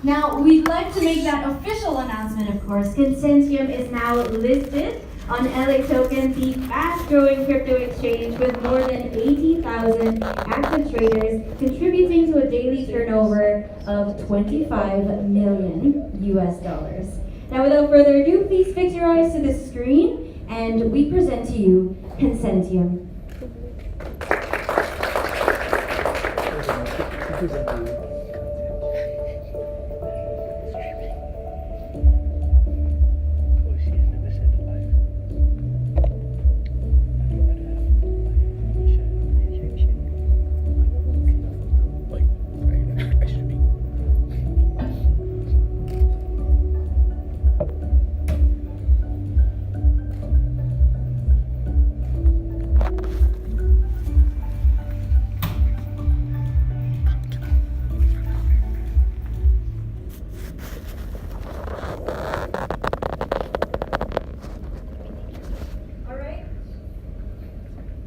Now, we'd like to make that official announcement, of course. Consentium is now listed on LA Token, the fast-growing crypto exchange with more than 80,000 active traders, contributing to a daily turnover of 25 million US dollars. Now, without further ado, please fix your eyes to the screen, and we present to you Consentium.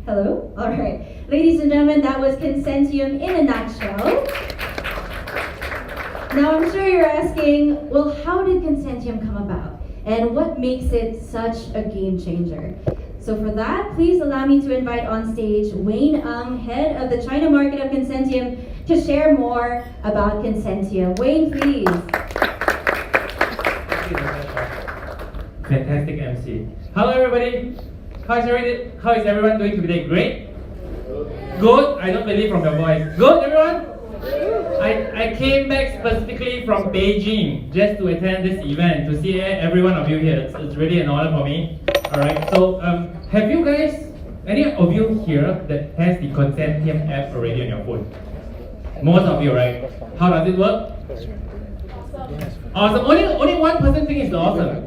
Hello? Alright. Ladies and gentlemen, that was Consentium in a nutshell. Now I'm sure you're asking, well, how did Consentium come about? And what makes it such a game changer? So for that, please allow me to invite on stage Wayne Ng, head of the China market of Consentium, to share more about Consentium. Wayne, please. Fantastic MC. Hello everybody. How is everyone doing today? Great? Good? I don't believe from your voice. Good everyone? I came back specifically from Beijing just to attend this event, to see every one of you here. It's really an honor for me. Alright, so have you guys, any of you here that has the Consentium app already on your phone? Most of you, right? How does it work? Awesome. Only one person thinks it's awesome.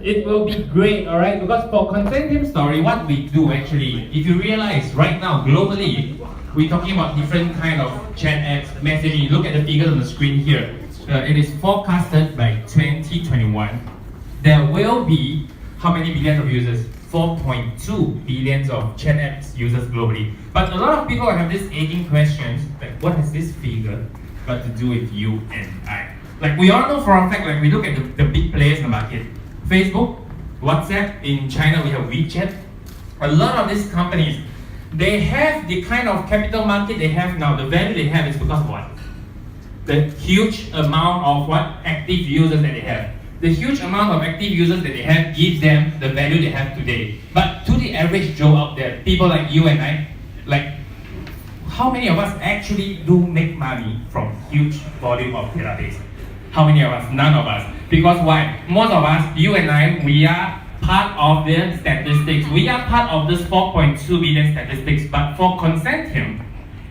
It will be great, alright? Because for Consentium story, what we do actually, if you realize right now globally, we're talking about different kind of chat apps, messaging. Look at the figures on the screen here. It is forecasted by 2021. There will be how many billions of users? 4.2 billions of chat apps users globally. But a lot of people have this aching questions, like what has this figure got to do with you and I? Like we all know for a fact, like we look at the big players in the market. Facebook, WhatsApp, in China we have WeChat. A lot of these companies, they have the kind of capital market they have now. The value they have is because of what? The huge amount of what? Active users that they have. The huge amount of active users that they have gives them the value they have today. But to the average Joe out there, people like you and I, like how many of us actually do make money from huge volume of database? How many of us? None of us. Because why? Most of us, you and I, we are part of the statistics. We are part of this 4.2 billion statistics. But for Consentium,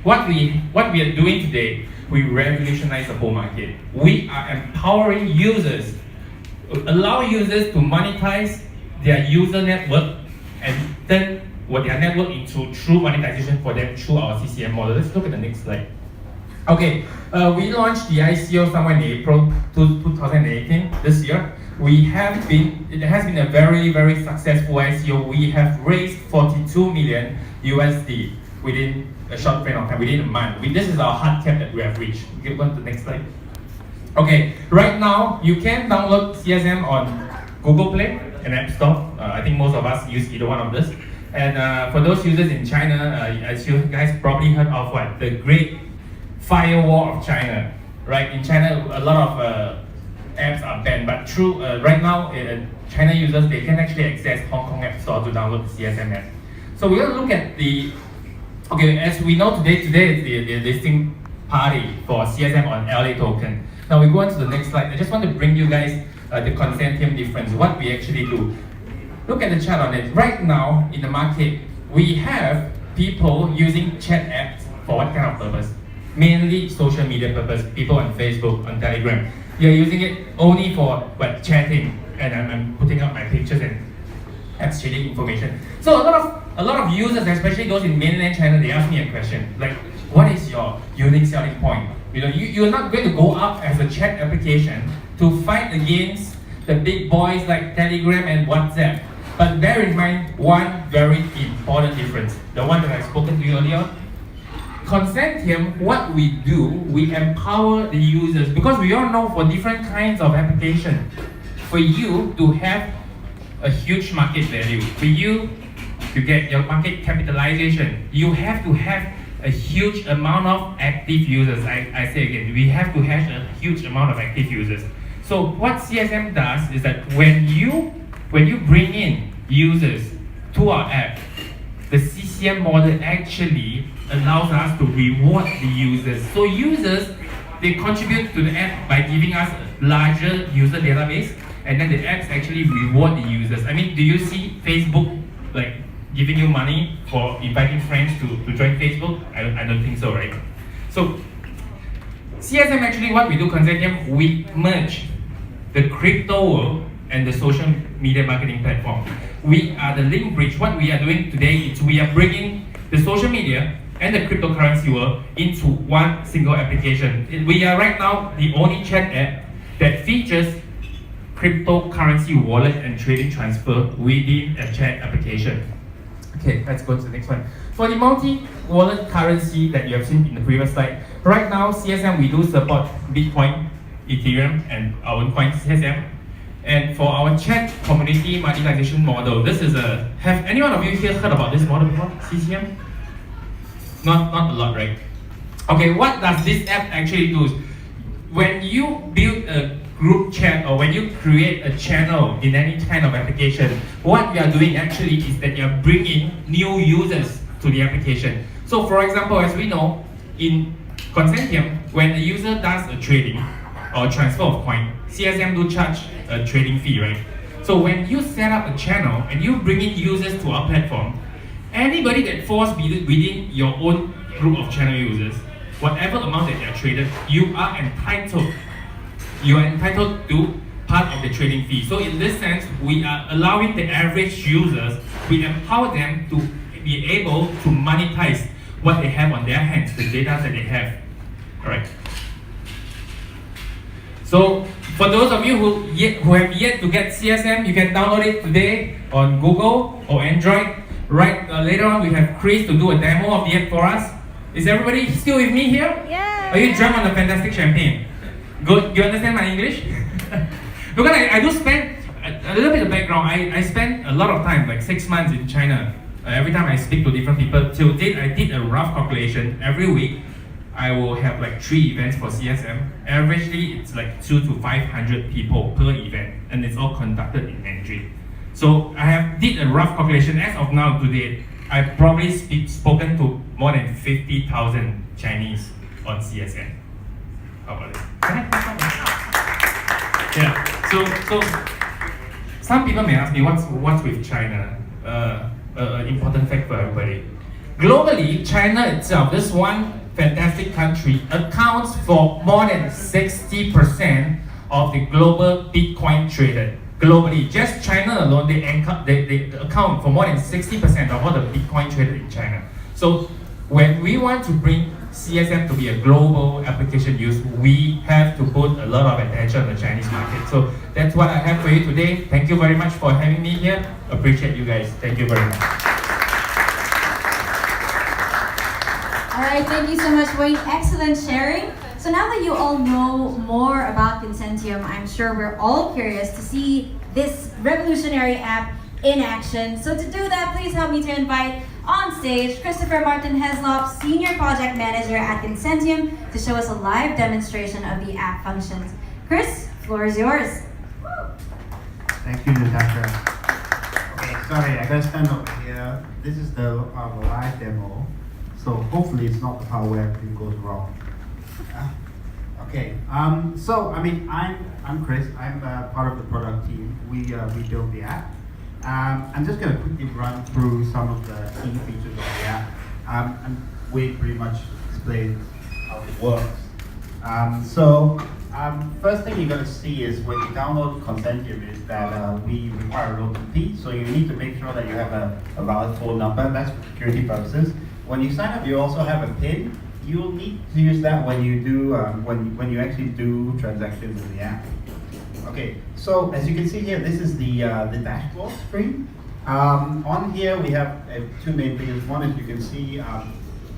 what we are doing today, we revolutionize the whole market. We are empowering users, allow users to monetize their user network and turn their network into true monetization for them through our CCM model. Let's look at the next slide. Okay, we launched the ICO somewhere in April 2018 this year. It has been a very, very successful ICO. We have raised 42 million USD within a short frame of time, within a month. This is our hard cap that we have reached. Go on to the next slide. Okay, right now you can download CSM on Google Play and App Store. I think most of us use either one of this. And for those users in China, as you guys probably heard of what? The Great Firewall of China, right? In China, a lot of apps are banned, but through right now, China users, they can actually access Hong Kong App Store to download the CSM app. So we're going to look at as we know today is the listing party for CSM on LA Token. Now we go on to the next slide. I just want to bring you guys the Consentium difference, what we actually do. Look at the chart on it. Right now, in the market, we have people using chat apps for what kind of purpose? Mainly social media purpose, people on Facebook, on Telegram. You're using it only for chatting, and I'm putting up my pictures and exchanging information. So a lot of users, especially those in mainland China, they ask me a question like, what is your unique selling point? You're not going to go up as a chat application to fight against the big boys like Telegram and WhatsApp. But bear in mind one very important difference, the one that I've spoken to you earlier. consentium, what we do, we empower the users because we all know for different kinds of application, for you to have a huge market value, for you to get your market capitalization, you have to have a huge amount of active users. I say again, we have to have a huge amount of active users. So what CSM does is that when you bring in users to our app, the CCM model actually allows us to reward the users. So users, they contribute to the app by giving us a larger user database, and then the apps actually reward the users. I mean, do you see Facebook like giving you money for inviting friends to join Facebook? I don't think so, right? So CSM actually, what we do, consentium, we merge the crypto world and the social media marketing platform. We are the link bridge. What we are doing today is we are bringing the social media and the cryptocurrency world into one single application. We are right now the only chat app that features cryptocurrency wallet and trading transfer within a chat application. Okay, let's go to the next one. For the multi-wallet currency that you have seen in the previous slide, right now CSM, we do support Bitcoin, Ethereum, and our own coin CSM. And for our chat community monetization model, this is have any one of you here heard about this model before, CCM? Not a lot, right? Okay, what does this app actually do? When you build a group chat or when you create a channel in any kind of application, what you are doing actually is that you are bringing new users to the application. So for example, as we know, in consentium, when a user does a trading or transfer of coin, CSM do charge a trading fee, right? So when you set up a channel and you bring in users to our platform, anybody that falls within your own group of channel users, whatever amount that they are traded, you are entitled to part of the trading fee. So in this sense, we are allowing the average users, we empower them to be able to monetize what they have on their hands, the data that they have. Alright. So for those of you who have yet to get CSM, you can download it today on Google or Android. Right, later on we have Chris to do a demo of the app for us. Is everybody still with me here? Yeah. Are you drunk on the fantastic champagne? Good. You understand my English? Because I do spend a little bit of background. I spent a lot of time, like 6 months in China. Every time I speak to different people, till date I did a rough calculation. Every week I will have like 3 events for CSM. Averagely, it's like 200 to 500 people per event, and it's all conducted in Mandarin. So I have did a rough calculation. As of now, today, I've probably spoken to more than 50,000 Chinese on CSM. How about it? Yeah. So some people may ask me, what's with China? Important fact for everybody. Globally, China itself, this one fantastic country, accounts for more than 60% of the global Bitcoin traded. Globally, just China alone, they account for more than 60% of all the Bitcoin traded in China. So when we want to bring CSM to be a global application use, we have to put a lot of attention on the Chinese market. So that's what I have for you today. Thank you very much for having me here. Appreciate you guys. Thank you very much. All right, thank you so much, Wayne. Excellent sharing. So now that you all know more about Consentium, I'm sure we're all curious to see this revolutionary app in action. So to do that, please help me to invite on stage Christopher Martin Heslop, Senior Project Manager at Consentium, to show us a live demonstration of the app functions. Chris, floor is yours. Thank you, Natasha. Okay, sorry, I gotta stand over here. This is the live demo, so hopefully it's not the part where everything goes wrong. Okay, so I mean, I'm Chris. I'm part of the product team. We built the app. I'm just going to quickly run through some of the key features of the app, and we pretty much explain how it works. First thing you're going to see is when you download Consentium is that we require a local key, so you need to make sure that you have a valid phone number. That's for security purposes. When you sign up, you also have a PIN. You'll need to use that when you do when you actually do transactions in the app. Okay, so as you can see here, this is the dashboard screen. On here we have 2 main things. One is you can see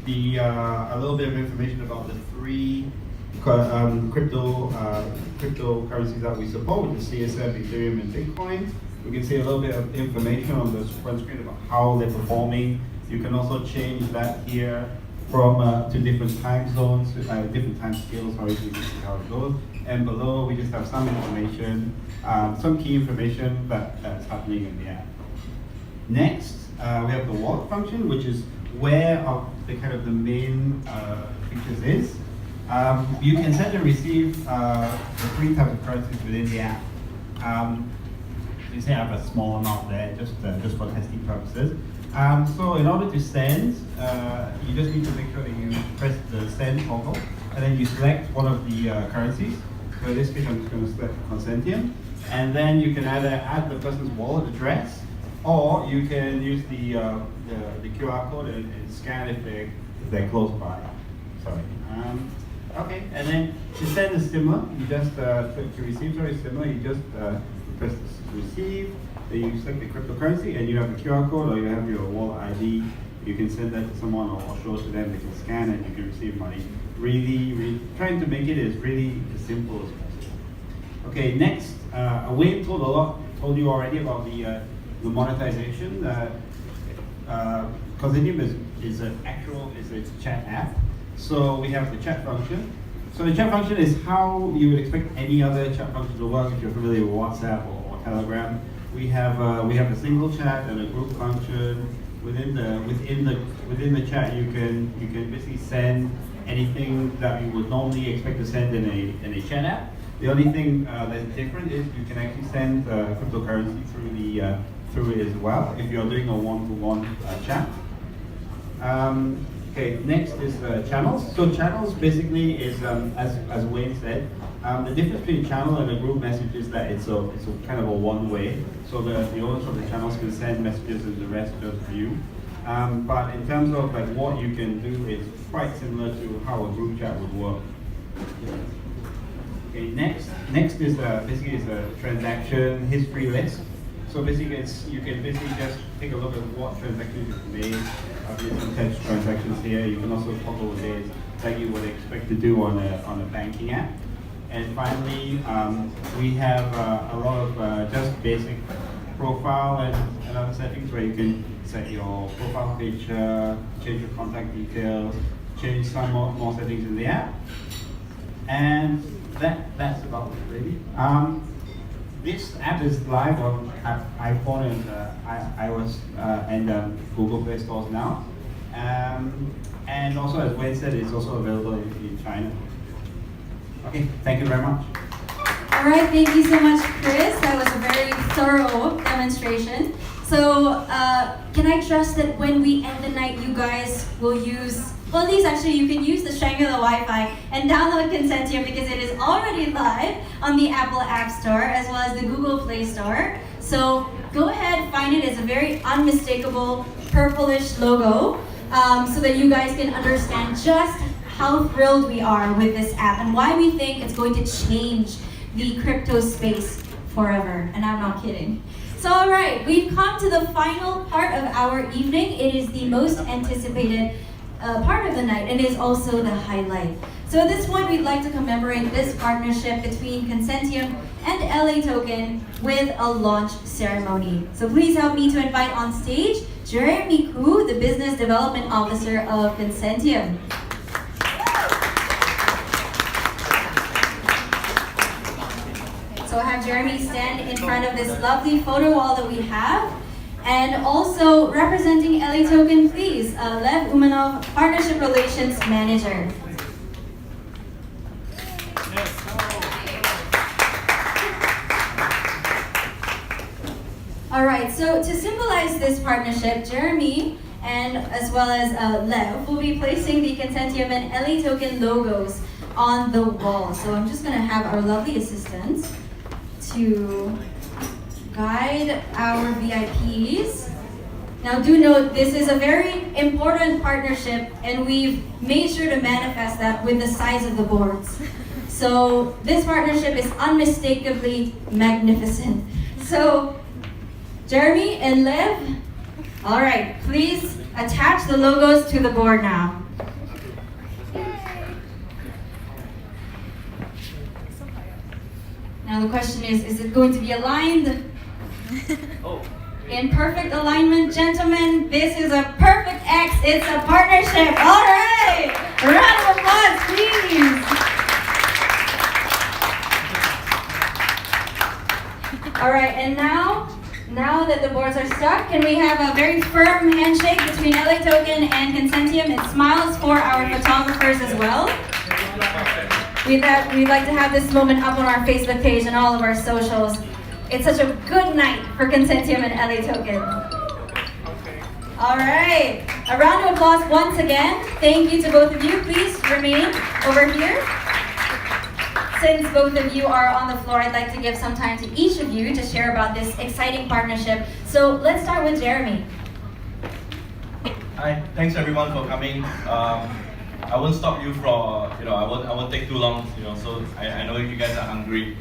a little bit of information about the three cryptocurrencies that we support, which is CSM, Ethereum, and Bitcoin. We can see a little bit of information on the front screen about how they're performing. You can also change that here from to different time zones, different time scales, how you can see how it goes. And below, we just have some information, some key information that's happening in the app. Next, we have the wallet function, which is where the kind of the main features is. You can send and receive the three types of currencies within the app. You say I have a small amount there, just for testing purposes. So in order to send, you just need to make sure that you press the send toggle, and then you select one of the currencies. So in this case, I'm just going to select consentium, and then you can either add the person's wallet address, or you can use the QR code and scan if they're close by. Sorry. Okay, and then to send is similar. You just click to receive. Sorry, similar. You just press receive. Then you select the cryptocurrency, and you have the QR code, or you have your wallet ID. You can send that to someone, or show it to them. They can scan it. You can receive money. Really trying to make it as really as simple as possible. Okay, next, Wayne told you already about the monetization. Consentium is a chat app. So we have the chat function. So the chat function is how you would expect any other chat function to work if you're familiar with WhatsApp or Telegram. We have a single chat and a group function. Within the chat, you can basically send anything that you would normally expect to send in a chat app. The only thing that's different is you can actually send cryptocurrency through it as well if you're doing a one-to-one chat. Okay, next is channels. So channels basically is, as Wayne said, the difference between channel and a group message is that it's a kind of a one-way. So the owners of the channels can send messages and the rest just view. But in terms of like what you can do, it's quite similar to how a group chat would work. Okay, next is basically is a transaction history list. So basically, you can basically just take a look at what transactions you've made. There's some text transactions here. You can also toggle the days like you would expect to do on a banking app. And finally, we have a lot of just basic profile and other settings where you can set your profile picture, change your contact details, change some more settings in the app. And that's about it really. This app is live on iPhone and iOS and Google Play stores now. And also, as Wayne said, it's also available in China. Okay, thank you very much. All right, thank you so much, Chris. That was a very thorough demonstration. So, can I trust that when we end the night, you guys will use, well, at least actually you can use the Shangri-La Wi-Fi and download Consentium because it is already live on the Apple App Store as well as the Google Play Store. So go ahead, find it as a very unmistakable purplish logo so that you guys can understand just how thrilled we are with this app and why we think it's going to change the crypto space forever. And I'm not kidding. So all right, we've come to the final part of our evening. It is the most anticipated part of the night and is also the highlight. So at this point, we'd like to commemorate this partnership between Consentium and LA Token with a launch ceremony. So please help me to invite on stage Jeremy Koo, the Business Development Officer of Consentium. So I have Jeremy stand in front of this lovely photo wall that we have. And also representing LA Token, please, Lev Umanov, Partnership Relations Manager. All right, so to symbolize this partnership, Jeremy and as well as Lev will be placing the Consentium and LA Token logos on the wall. So I'm just gonna have our lovely assistants to guide our VIPs. Now do note, this is a very important partnership and we've made sure to manifest that with the size of the boards. So this partnership is unmistakably magnificent. So Jeremy and Lev, all right, please attach the logos to the board now. Now the question is it going to be aligned? In perfect alignment, gentlemen, this is a perfect X. It's a partnership. All right. A round of applause, please. All right, and now that the boards are stuck, can we have a very firm handshake between LA Token and Consentium? It smiles for our photographers as well. We'd like to have this moment up on our Facebook page and all of our socials. It's such a good night for Consentium and LA Token. All right, a round of applause once again. Thank you to both of you. Please remain over here. Since both of you are on the floor, I'd like to give some time to each of you to share about this exciting partnership. So let's start with Jeremy. Hi, thanks everyone for coming. I won't stop you from, I won't take too long, so I know you guys are hungry.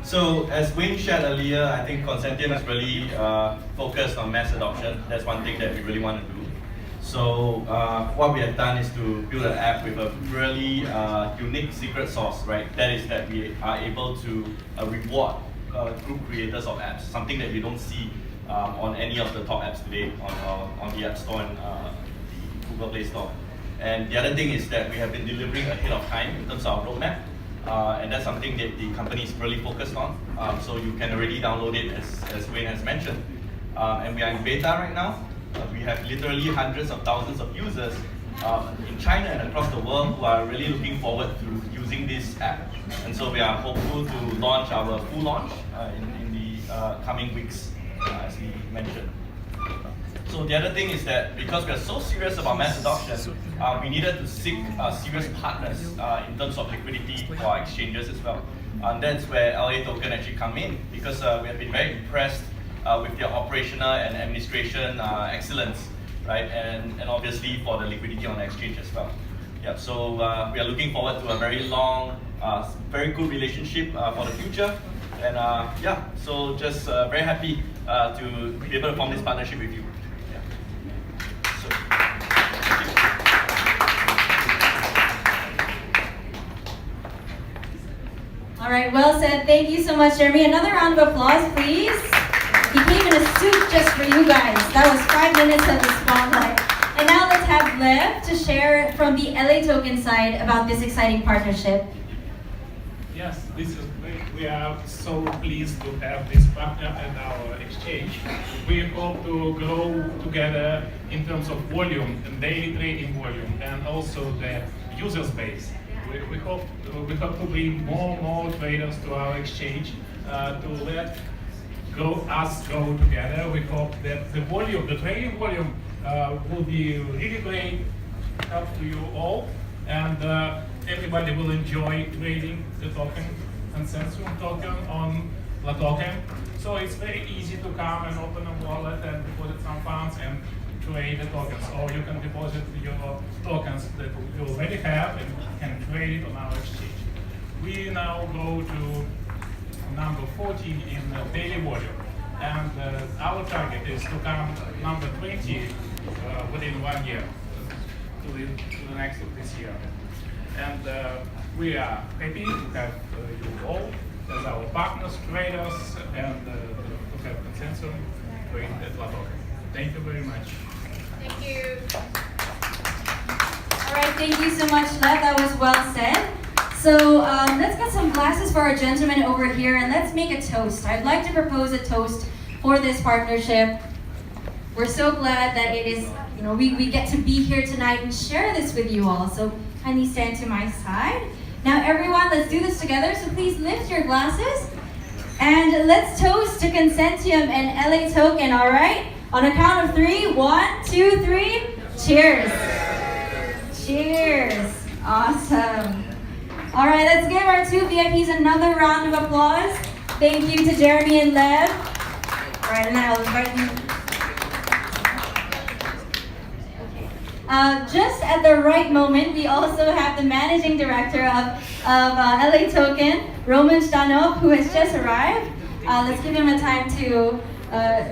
So as Wayne shared earlier, I think Consentium is really focused on mass adoption. That's one thing that we really want to do. So what we have done is to build an app with a really unique secret sauce, right? That is that we are able to reward group creators of apps, something that you don't see on any of the top apps today on the App Store and the Google Play Store. And the other thing is that we have been delivering ahead of time in terms of our roadmap. And that's something that the company is really focused on. So you can already download it as Wayne has mentioned. And we are in beta right now. We have literally hundreds of thousands of users in China and across the world who are really looking forward to using this app. And so we are hopeful to launch our full launch in the coming weeks, as we mentioned. So the other thing is that because we are so serious about mass adoption, we needed to seek serious partners in terms of liquidity for our exchanges as well. And that's where LA Token actually come in, because we have been very impressed with their operational and administration excellence, right? And obviously for the liquidity on the exchange as well. Yeah, so we are looking forward to a very long, very good relationship for the future. And yeah, so just very happy to be able to form this partnership with you. All right, well said. Thank you so much, Jeremy. Another round of applause, please. He came in a suit just for you guys. That was 5 minutes of the spotlight. And now let's have Lev to share from the LA Token side about this exciting partnership. Yes, this is great. We are so pleased to have this partner at our exchange. We hope to grow together in terms of volume and daily trading volume, and also the user space. We hope to bring more traders to our exchange to let us grow together. We hope that the trading volume will be really great, help to you all, and everybody will enjoy trading the token, consentium token on La Token. So it's very easy to come and open a wallet and deposit some funds and trade the tokens, or you can deposit your tokens that you already have and can trade it on our exchange. We now go to number 14 in daily volume, and our target is to come number 20 within 1 year, to the next of this year. And we are happy to have you all as our partners, traders, and to have Consentium trade at La Token. Thank you very much. Thank you. All right, thank you so much, Lev. That was well said. So let's get some glasses for our gentlemen over here, and let's make a toast. I'd like to propose a toast for this partnership. We're so glad that it is, we get to be here tonight and share this with you all. So kindly stand to my side. Now everyone, let's do this together. So please lift your glasses. And let's toast to Consentium and LA Token, all right? On a count of 3, 1, 2, 3, cheers. Cheers. Awesome. All right, let's give our 2 VIPs another round of applause. Thank you to Jeremy and Lev. All right, and then I'll invite you. Just at the right moment, we also have the managing director of LA Token, Roman Shtanov, who has just arrived. Let's give him a time to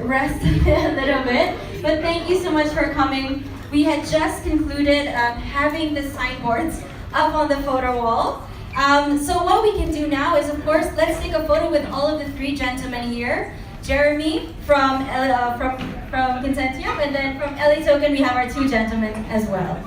rest a little bit. But thank you so much for coming. We had just concluded having the signboards up on the photo wall. So what we can do now is, of course, let's take a photo with all of the three gentlemen here. Jeremy from Consentium, and then from LA Token we have our two gentlemen as well.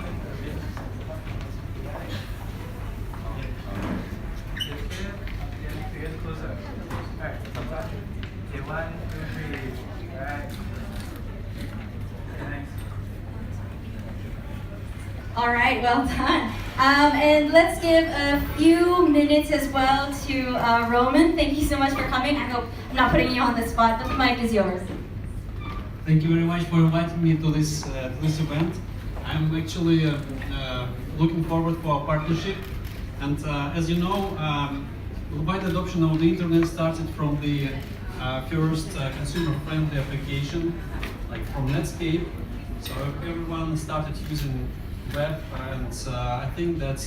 All right, well done. And let's give a few minutes as well to Roman. Thank you so much for coming. I hope I'm not putting you on the spot, but the mic is yours. Thank you very much for inviting me to this event. I'm actually looking forward for our partnership. And as you know, wide adoption of the internet started from the first consumer-friendly application, like from Netscape. So everyone started using web, and I think that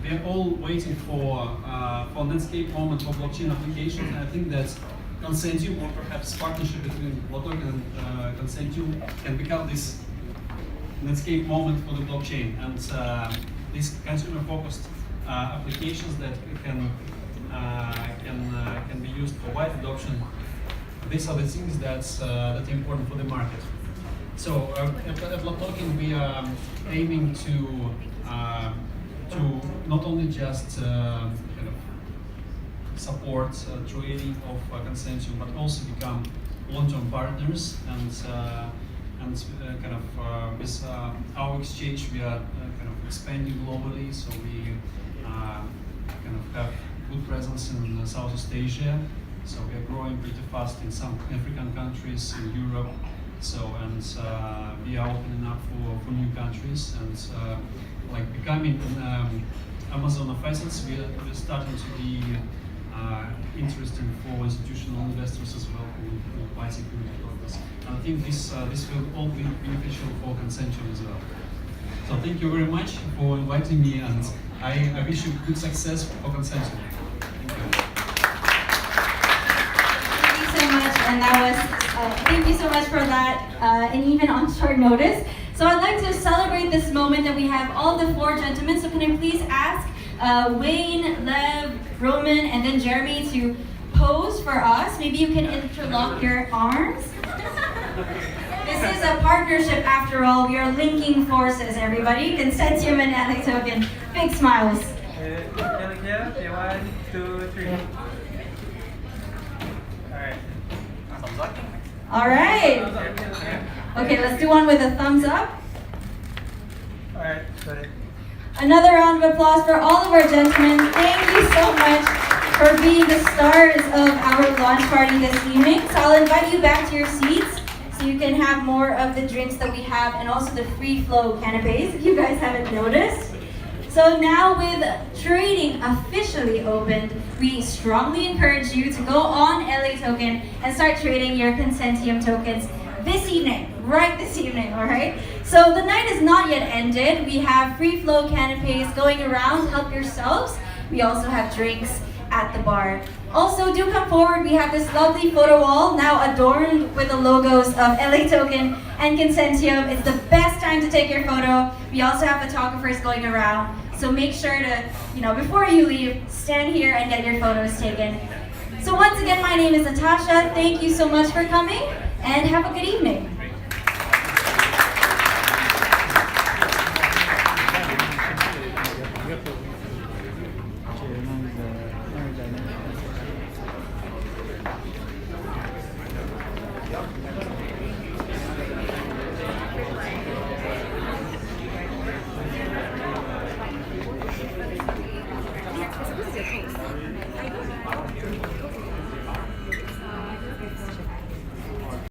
we're all waiting for Netscape moment for blockchain applications. I think that consentium, or perhaps partnership between Blotoken and consentium, can become this Netscape moment for the blockchain, and these consumer-focused applications that can be used for wide adoption. These are the things that are important for the market. So at Blotoken we are aiming to not only just kind of support trading of consentium, but also become long-term partners, and kind of with our exchange we are kind of expanding globally. So we kind of have good presence in Southeast Asia. So we are growing pretty fast in some African countries, in Europe. So, and we are opening up for new countries, and like becoming Amazon of assets, we're starting to be interesting for institutional investors as well who buy security tokens. And I think this will all be beneficial for consentium as well. So thank you very much for inviting me, and I wish you good success for consentium. Thank you. Thank you so much, and that was thank you so much for that, and even on short notice. So I'd like to celebrate this moment that we have all the four gentlemen. So can I please ask Wayne, Lev, Roman, and then Jeremy to pose for us? Maybe you can interlock your arms. This is a partnership after all. We are linking forces, everybody. Consentium and LA Token. Big smiles. Okay, 1, 2, 3. All right. Okay, let's do one with a thumbs up. Alright, sorry. Another round of applause for all of our gentlemen. Thank you so much for being the stars of our launch party this evening. So I'll invite you back to your seats so you can have more of the drinks that we have, and also the free flow canapes if you guys haven't noticed. So now with trading officially opened, we strongly encourage you to go on LA Token and start trading your Consentium tokens this evening, right this evening, all right? So the night is not yet ended. We have free flow canapes going around. Help yourselves. We also have drinks at the bar. Also, do come forward. We have this lovely photo wall now adorned with the logos of LA Token and Consentium. It's the best time to take your photo. We also have photographers going around. So make sure to, before you leave, stand here and get your photos taken. So once again, my name is Natasha. Thank you so much for coming, and have a good evening.